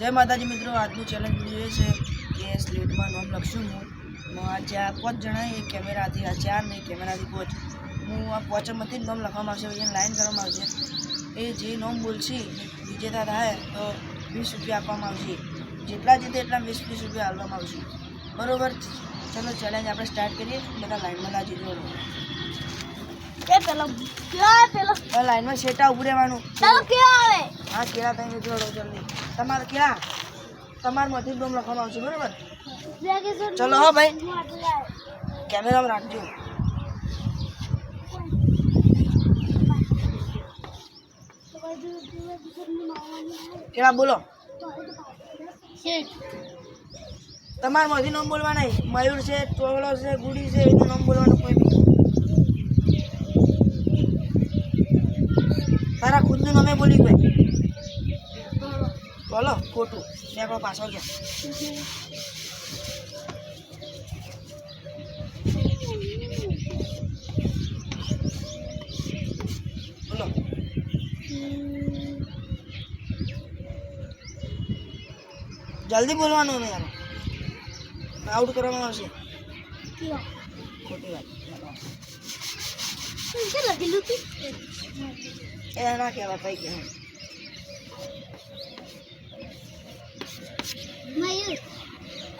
જય માતાજી મિત્રો, આજનું ચેલેન્જ વિડીયો એ છે કે સ્લેટમાં નામ લખશું હું આજે આ 5 જણા એક કેમેરાથી આ 4 નહીં કેમેરાથી 5 હું આ 5માંથી જ નામ લખવામાં આવશે, એને લાઈન કરવામાં આવશે. એ જે નામ બોલશે વિજેતા થાય તો 20 રૂપિયા આપવામાં આવશે. જેટલા જીતે એટલા 20 રૂપિયા આપવામાં આવશે. બરોબર? ચલો ચેલેન્જ આપણે સ્ટાર્ટ કરીએ. બધા લાઈનમાં લાગી જોડો. લાઈનમાં શેટા ઉભું રહેવાનું. હા, કેળા તમે જોડો જલ્દી. તમારે કેળા તમારમાંથી નામ લખવામાં આવશે. બરોબર? ચલો હો ભાઈ, કેમેરામાં રાખજો. કેળા બોલો. તમારમાંથી નામ બોલવા નહીં. મયુર છે, ચોગલો છે, ગુડી છે, એનું નામ બોલવાનું કોઈ બી. તારા ખુદનું નામે બોલી ભાઈ. બોલો ખોટું મેં પાછળ ગયા. બોલો જલ્દી બોલવાનું ને યાર, આઉટ કરવામાં આવશે. ખોટી વાત એ ના કહેવા ભાઈ કે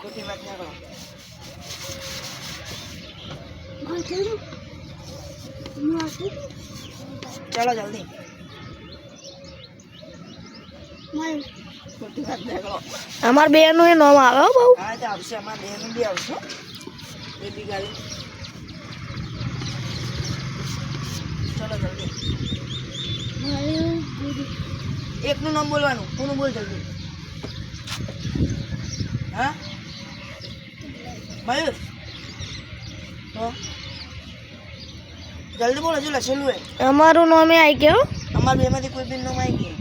ખોટી વાત ના કરો. ચાલો જલ્દી. ખોટી વાત ના કરો. અમાર બેનું એ નામ આવે બહુ. હા તો આવશે, અમાર બેનું બી આવશે. એ બી ગાલી. ચલો જલ્દી. એકનું નામ બોલવાનું. કોનું બોલ જલ્દી. હા મયુર તો જલ્દી બોલો. હજુ લખેલું હે. અમારું નામ એ આવી ગયો. અમારા બેમાંથી કોઈ બી નામ આવી ગયું.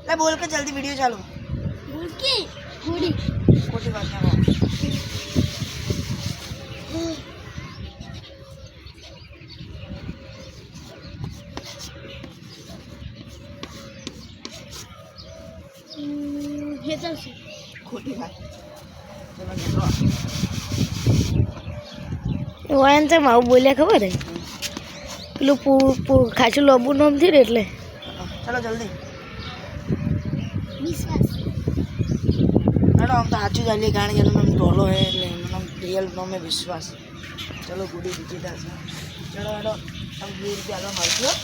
લે બોલ કે જલ્દી વિડીયો ચાલુ. ખોટી વાત ના કરો. ખોટી વાત. વાયન છે મારું બોલ્યા ખબર હે પેલું ખાસું લોબુ નામ થયું ને એટલે. ચલો જલ્દી. હેડો આમ તો સાચું ચાલીએ, કારણ કે એનું નામ ઢોલો હે એટલે એનું નામ રિયલ નામ હે વિશ્વાસ. ચલો ગુડી જીતીતા છે. ચલો હેડો આમ 2 રૂપિયા આગળ મળશું.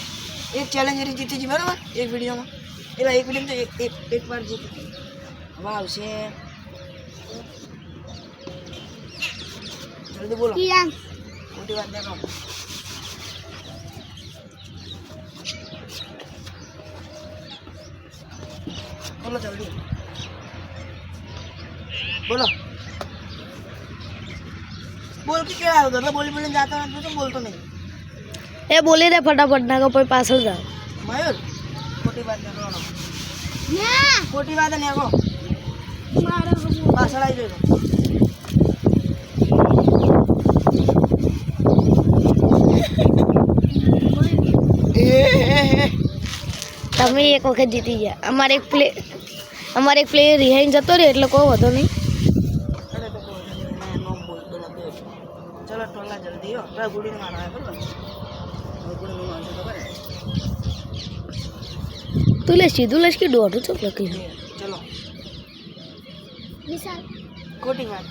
એક ચેલેન્જ જીતી છે બરાબર એક વિડીયોમાં. એટલે એક વિડીયોમાં તો એક વાર જીતી. હવે આવશે. જલ્દી બોલો. ખોટી વાત ના કરો. બોલો જલ્દી બોલો. બોલ કે કેળા આવ્યો એટલે બોલી બોલીને જાતો નથી તો બોલતો નહીં. એ બોલી દે ફટાફટ ના કોઈ પાછળ જાવ. મયુર ખોટી વાત ના કરો. ખોટી વાત ને કહો. પાછળ આવી જજો. તમે એક વખત જીતી ગયા. અમારે એક પ્લેયર રિહાઈને જતો રહ્યો એટલે કોઈ વધો નહીં. ચલો ટોલા જલ્દી હો. ગુડીને મારવા બરાબર. ગુડીનું મારશે ખબર હે. તું લે સીધું લઈશ કે દોઢું ચોક લખી. ચલો ખોટી વાત.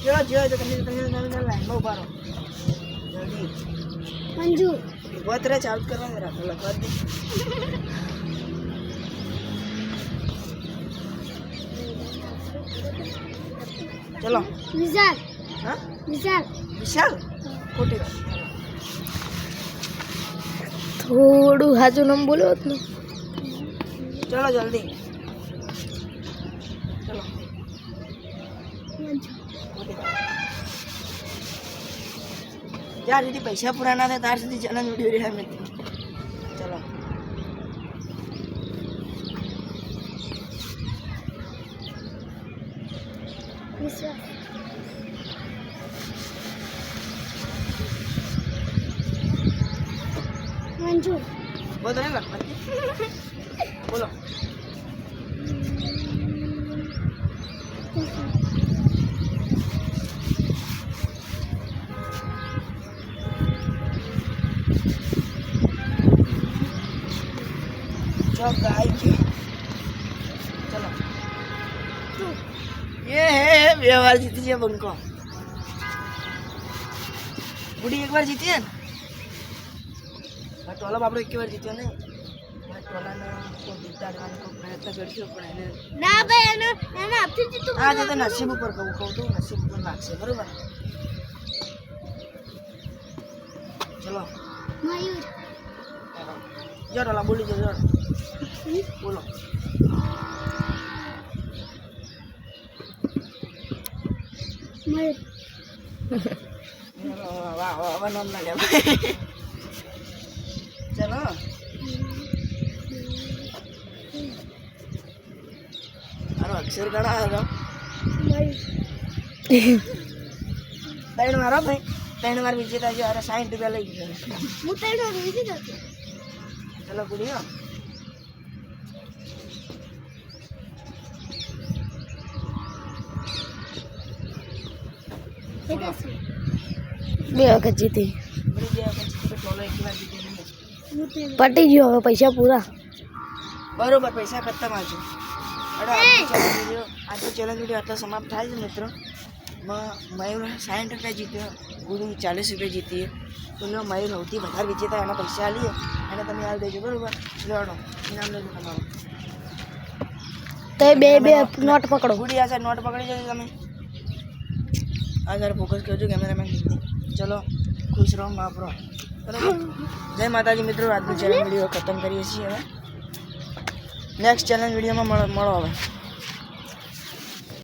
ચલો જો તમે લાઈનમાં ઉભા રહો. જલ્દી મંજુ વતરે ચાલુ કરવાનું રાખો. લખવા દે. ચલો વિશાલ. હા વિશાલ. વિશાલ. ખોટી વાત. થોડું હાજુ નામ બોલો ને. ચલો જલ્દી. ચલો જ્યાં સુધી પૈસા પૂરા ના થાય ત્યાર સુધી ચેલેન્જ વિડીયો રહ્યા નથી. ચલો મંજુ. બોલ લખવા શોખ આવી ગયો. ચલો એ હે 2 વાર જીતી છે બંકો. ગુડી 1 વાર જીતી ને ટોલા બાપડો 1 વાર જીત્યો ને. ટોલાને કોઈ જીતાડવાનો કોઈ પ્રયત્ન કરશો પણ એને ના ભાઈ એને આપથી જીતું આ તો નસીબ ઉપર કહું તો નસીબ ઉપર લાગશે બરોબર. ચલો મયુર જો ટોલા બોલી જો બોલો. મયુર વાહ વાહ વાહ નામ ના લે. ચલો આનો અક્ષર ઘણા હતો. મયુર 3 વાર હો ભાઈ 3 વાર વિજેતા છે. અરે 60 રૂપિયા લઈ ગયો. હું તને વિધિ દઉં ચલો ગુડી હો. બે વખત જીતી ગુડી ગયા પછી ટોલો 1 વાર જીતી નહીં. પટી ગયો હવે પૈસા પૂરા બરોબર પૈસા ખતમ આવજો. આજનો ચેલેન્જ વિડીયો આટલો સમાપ્ત થાય છે મિત્રો. મયુર 60 રૂપિયા જીત્યો, ગુરુ 40 રૂપિયા જીતીએ. તો લો મયુર સૌથી વધારે વિજેતા એના પૈસા આલીએ એને તમે હાલ દેજો બરોબર. લેવડો ઇનામ લેજો તમારું. તો એ બે નોટ પકડો. ગુડી આ સાઈડ નોટ પકડી જજો તમે. આ સાઈડ ફોકસ કરજો કેમેરામેન. ચલો ખુશ રહો વાપરો બરોબર. જય માતાજી મિત્રો. આજનો ચેલેન્જ વિડીયો ખતમ કરીએ છીએ હવે. નેક્સ્ટ ચેલેન્જ વિડીયોમાં મળો હવે.